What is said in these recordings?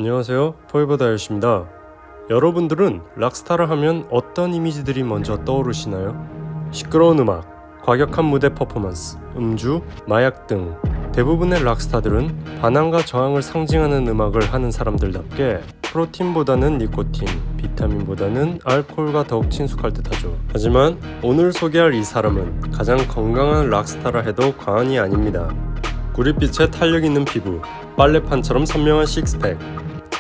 안녕하세요, 포에버다이엇입니다. 여러분들은 락스타를 하면 어떤 이미지들이 먼저 떠오르시나요? 시끄러운 음악, 과격한 무대 퍼포먼스, 음주, 마약 등 대부분의 락스타들은 반항과 저항을 상징하는 음악을 하는 사람들답게 프로틴보다는 니코틴, 비타민보다는 알코올과 더욱 친숙할 듯하죠. 하지만 오늘 소개할 이 사람은 가장 건강한 락스타라 해도 과언이 아닙니다. 구릿빛에 탄력 있는 피부, 빨래판처럼 선명한 식스팩,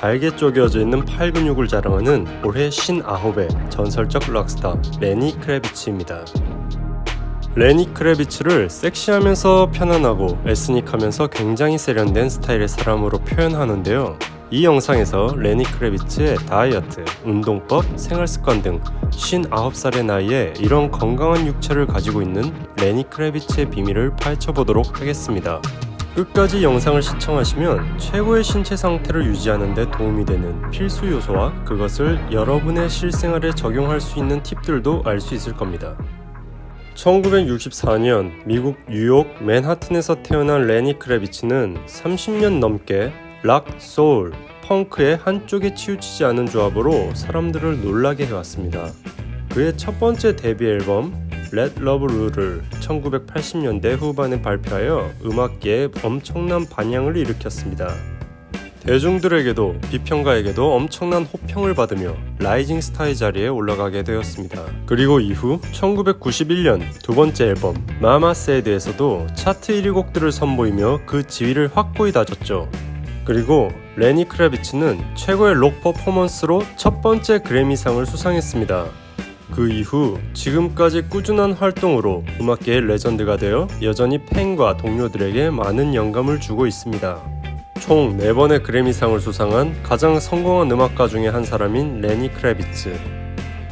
잘게 쪼개어져 있는 팔 근육을 자랑하는 올해 59의 전설적 락스타 레니 크래비츠입니다. 레니 크래비츠를 섹시하면서 편안하고 에스닉하면서 굉장히 세련된 스타일의 사람으로 표현하는데요. 이 영상에서 레니 크래비츠의 다이어트, 운동법, 생활습관 등 59살의 나이에 이런 건강한 육체를 가지고 있는 레니 크래비츠의 비밀을 파헤쳐보도록 하겠습니다. 끝까지 영상을 시청하시면 최고의 신체 상태를 유지하는 데 도움이 되는 필수 요소와 그것을 여러분의 실생활에 적용할 수 있는 팁들도 알 수 있을 겁니다. 1964년 미국 뉴욕 맨하튼에서 태어난 레니 크래비츠는 30년 넘게 락, 소울, 펑크의 한쪽에 치우치지 않은 조합으로 사람들을 놀라게 해왔습니다. 그의 첫 번째 데뷔 앨범 Let Love Rule을 1980년대 후반에 발표하여 음악계에 엄청난 반향을 일으켰습니다. 대중들에게도 비평가에게도 엄청난 호평을 받으며 라이징 스타의 자리에 올라가게 되었습니다. 그리고 이후 1991년 두 번째 앨범 Mama Said에서도 차트 1위 곡들을 선보이며 그 지위를 확고히 다졌죠. 그리고 레니 크래비츠는 최고의 록 퍼포먼스로 첫 번째 그래미상을 수상했습니다. 그 이후 지금까지 꾸준한 활동으로 음악계의 레전드가 되어 여전히 팬과 동료들에게 많은 영감을 주고 있습니다. 총 4번의 그래미상을 수상한 가장 성공한 음악가 중에 한 사람인 레니 크래비츠.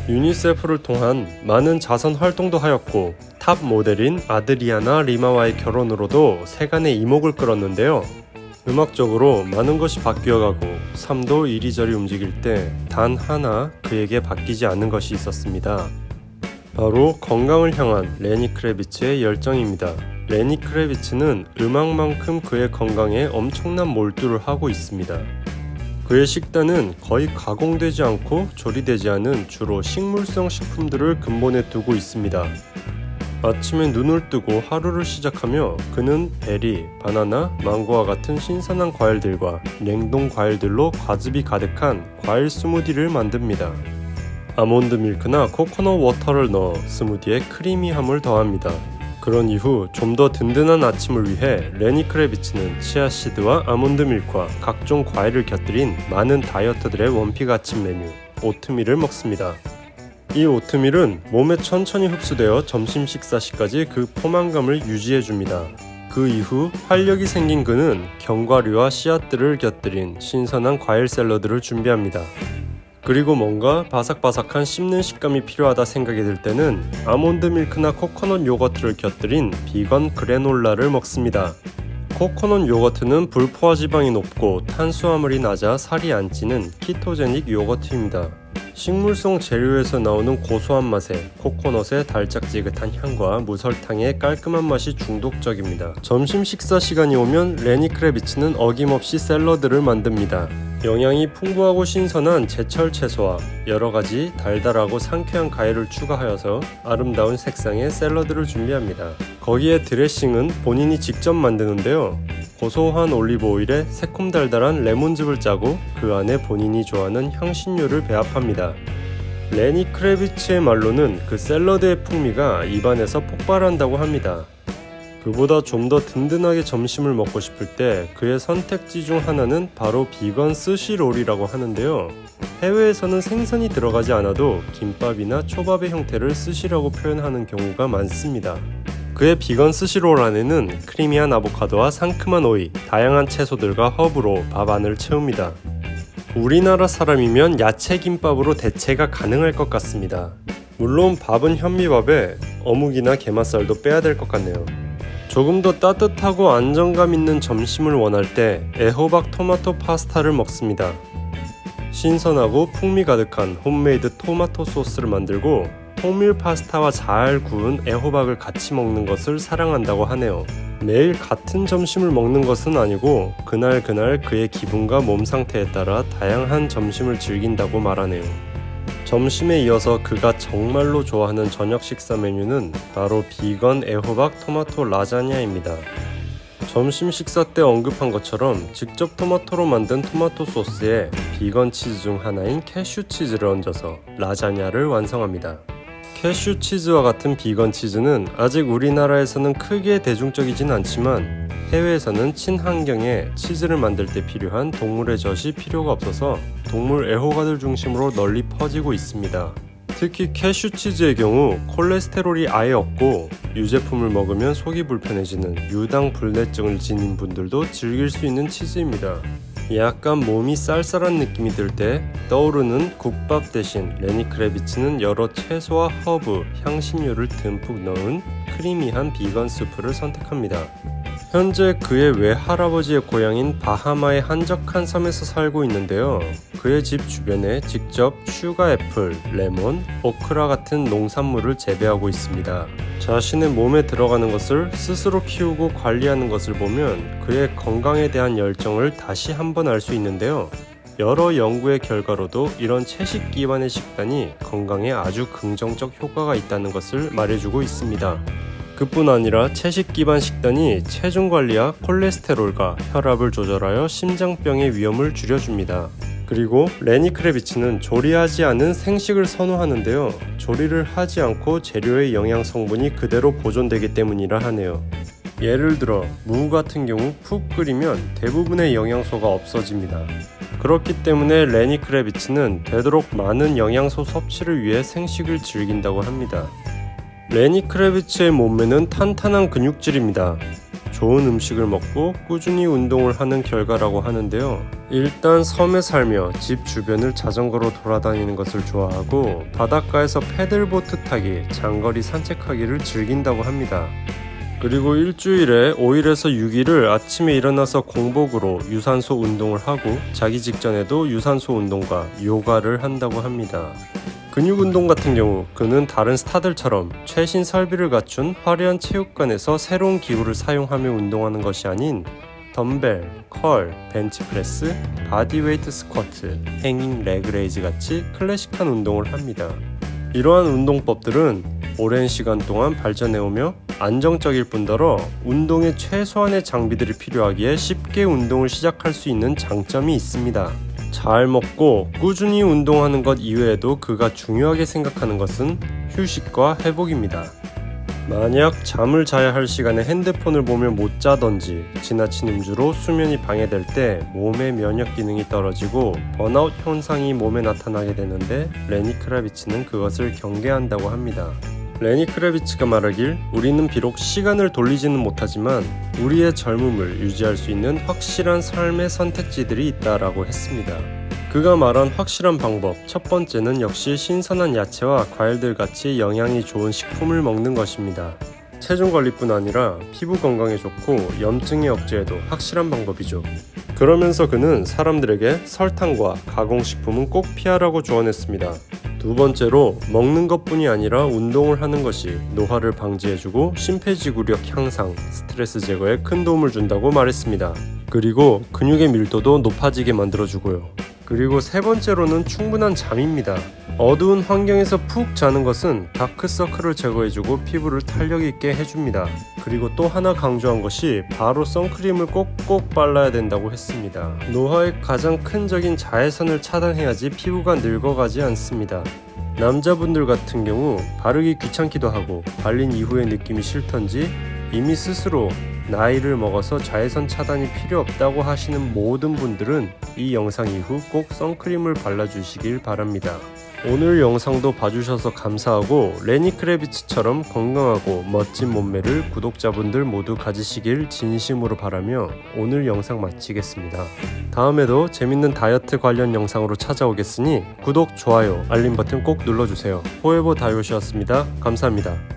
유니세프를 통한 많은 자선 활동도 하였고 탑 모델인 아드리아나 리마와의 결혼으로도 세간의 이목을 끌었는데요. 음악적으로 많은 것이 바뀌어가고 삶도 이리저리 움직일 때 단 하나 그에게 바뀌지 않는 것이 있었습니다. 바로 건강을 향한 레니 크래비츠의 열정입니다. 레니 크래비츠는 음악만큼 그의 건강에 엄청난 몰두를 하고 있습니다. 그의 식단은 거의 가공되지 않고 조리되지 않은 주로 식물성 식품들을 근본에 두고 있습니다. 아침에 눈을 뜨고 하루를 시작하며 그는 베리, 바나나, 망고와 같은 신선한 과일들과 냉동 과일들로 과즙이 가득한 과일 스무디를 만듭니다. 아몬드 밀크나 코코넛 워터를 넣어 스무디에 크리미함을 더합니다. 그런 이후 좀 더 든든한 아침을 위해 레니 크래비츠는 치아씨드와 아몬드 밀크와 각종 과일을 곁들인 많은 다이어터들의 원픽 아침 메뉴 오트밀을 먹습니다. 이 오트밀은 몸에 천천히 흡수되어 점심 식사 시까지 그 포만감을 유지해줍니다. 그 이후 활력이 생긴 그는 견과류와 씨앗들을 곁들인 신선한 과일 샐러드를 준비합니다. 그리고 뭔가 바삭바삭한 씹는 식감이 필요하다 생각이 들 때는 아몬드 밀크나 코코넛 요거트를 곁들인 비건 그래놀라를 먹습니다. 코코넛 요거트는 불포화 지방이 높고 탄수화물이 낮아 살이 안 찌는 키토제닉 요거트입니다. 식물성 재료에서 나오는 고소한 맛에 코코넛의 달짝지긋한 향과 무설탕의 깔끔한 맛이 중독적입니다. 점심 식사 시간이 오면 레니 크래비츠는 어김없이 샐러드를 만듭니다. 영양이 풍부하고 신선한 제철 채소와 여러가지 달달하고 상쾌한 과일을 추가하여서 아름다운 색상의 샐러드를 준비합니다. 거기에 드레싱은 본인이 직접 만드는데요. 고소한 올리브 오일에 새콤달달한 레몬즙을 짜고 그 안에 본인이 좋아하는 향신료를 배합합니다. 레니 크래비츠의 말로는 그 샐러드의 풍미가 입안에서 폭발한다고 합니다. 그보다 좀 더 든든하게 점심을 먹고 싶을 때 그의 선택지 중 하나는 바로 비건 스시롤이라고 하는데요. 해외에서는 생선이 들어가지 않아도 김밥이나 초밥의 형태를 스시라고 표현하는 경우가 많습니다. 그의 비건 스시롤 안에는 크리미한 아보카도와 상큼한 오이, 다양한 채소들과 허브로 밥 안을 채웁니다. 우리나라 사람이면 야채 김밥으로 대체가 가능할 것 같습니다. 물론 밥은 현미밥에 어묵이나 게맛살도 빼야 될 것 같네요. 조금 더 따뜻하고 안정감 있는 점심을 원할 때 애호박 토마토 파스타를 먹습니다. 신선하고 풍미 가득한 홈메이드 토마토 소스를 만들고 통밀 파스타와 잘 구운 애호박을 같이 먹는 것을 사랑한다고 하네요. 매일 같은 점심을 먹는 것은 아니고 그날 그의 기분과 몸 상태에 따라 다양한 점심을 즐긴다고 말하네요. 점심에 이어서 그가 정말로 좋아하는 저녁 식사 메뉴는 바로 비건 애호박 토마토 라자냐입니다. 점심 식사 때 언급한 것처럼 직접 토마토로 만든 토마토 소스에 비건 치즈 중 하나인 캐슈 치즈를 얹어서 라자냐를 완성합니다. 캐슈 치즈와 같은 비건 치즈는 아직 우리나라에서는 크게 대중적이진 않지만 해외에서는 친환경에 치즈를 만들 때 필요한 동물의 젖이 필요가 없어서 동물 애호가들 중심으로 널리 퍼지고 있습니다. 특히 캐슈 치즈의 경우 콜레스테롤이 아예 없고 유제품을 먹으면 속이 불편해지는 유당 불내증을 지닌 분들도 즐길 수 있는 치즈입니다. 약간 몸이 쌀쌀한 느낌이 들 때 떠오르는 국밥 대신 레니 크레비츠는 여러 채소와 허브, 향신료를 듬뿍 넣은 크리미한 비건 스프를 선택합니다. 현재 그의 외할아버지의 고향인 바하마의 한적한 섬에서 살고 있는데요. 그의 집 주변에 직접 슈가 애플, 레몬, 오크라 같은 농산물을 재배하고 있습니다. 자신의 몸에 들어가는 것을 스스로 키우고 관리하는 것을 보면 그의 건강에 대한 열정을 다시 한번 알 수 있는데요. 여러 연구의 결과로도 이런 채식 기반의 식단이 건강에 아주 긍정적 효과가 있다는 것을 말해주고 있습니다. 그뿐 아니라 채식 기반 식단이 체중 관리와 콜레스테롤과 혈압을 조절하여 심장병의 위험을 줄여줍니다. 그리고 레니 크레비츠는 조리하지 않은 생식을 선호하는데요. 조리를 하지 않고 재료의 영양 성분이 그대로 보존되기 때문이라 하네요. 예를 들어 무 같은 경우 푹 끓이면 대부분의 영양소가 없어집니다. 그렇기 때문에 레니 크레비츠는 되도록 많은 영양소 섭취를 위해 생식을 즐긴다고 합니다. 레니 크레비츠의 몸매는 탄탄한 근육질입니다. 좋은 음식을 먹고 꾸준히 운동을 하는 결과라고 하는데요. 일단 섬에 살며 집 주변을 자전거로 돌아다니는 것을 좋아하고 바닷가에서 패들보트 타기, 장거리 산책하기를 즐긴다고 합니다. 그리고 일주일에 5일에서 6일을 아침에 일어나서 공복으로 유산소 운동을 하고 자기 직전에도 유산소 운동과 요가를 한다고 합니다. 근육 운동 같은 경우 그는 다른 스타들처럼 최신 설비를 갖춘 화려한 체육관에서 새로운 기구를 사용하며 운동하는 것이 아닌 덤벨, 컬, 벤치프레스, 바디웨이트 스쿼트, 행잉 레그레이즈 같이 클래식한 운동을 합니다. 이러한 운동법들은 오랜 시간 동안 발전해오며 안정적일 뿐더러 운동에 최소한의 장비들이 필요하기에 쉽게 운동을 시작할 수 있는 장점이 있습니다. 잘 먹고 꾸준히 운동하는 것 이외에도 그가 중요하게 생각하는 것은 휴식과 회복입니다. 만약 잠을 자야 할 시간에 핸드폰을 보며 못 자던지 지나친 음주로 수면이 방해될 때 몸의 면역 기능이 떨어지고 번아웃 현상이 몸에 나타나게 되는데 레니 크레비츠는 그것을 경계한다고 합니다. 레니 크레비츠가 말하길 우리는 비록 시간을 돌리지는 못하지만 우리의 젊음을 유지할 수 있는 확실한 삶의 선택지들이 있다라고 했습니다. 그가 말한 확실한 방법, 첫 번째는 역시 신선한 야채와 과일들 같이 영양이 좋은 식품을 먹는 것입니다. 체중 관리뿐 아니라 피부 건강에 좋고 염증의 억제에도 확실한 방법이죠. 그러면서 그는 사람들에게 설탕과 가공식품은 꼭 피하라고 조언했습니다. 두 번째로 먹는 것뿐이 아니라 운동을 하는 것이 노화를 방지해주고 심폐지구력 향상, 스트레스 제거에 큰 도움을 준다고 말했습니다. 그리고 근육의 밀도도 높아지게 만들어주고요. 그리고 세 번째로는 충분한 잠입니다. 어두운 환경에서 푹 자는 것은 다크서클을 제거해주고 피부를 탄력 있게 해줍니다. 그리고 또 하나 강조한 것이 바로 선크림을 꼭꼭 발라야 된다고 했습니다. 노화의 가장 큰 적인 자외선을 차단해야지 피부가 늙어가지 않습니다. 남자분들 같은 경우 바르기 귀찮기도 하고 발린 이후의 느낌이 싫던지 이미 스스로 나이를 먹어서 자외선 차단이 필요 없다고 하시는 모든 분들은 이 영상 이후 꼭 선크림을 발라주시길 바랍니다. 오늘 영상도 봐주셔서 감사하고 레니 크레비츠처럼 건강하고 멋진 몸매를 구독자분들 모두 가지시길 진심으로 바라며 오늘 영상 마치겠습니다. 다음에도 재밌는 다이어트 관련 영상으로 찾아오겠으니 구독, 좋아요, 알림 버튼 꼭 눌러주세요. 포에버 다이어트였습니다. 감사합니다.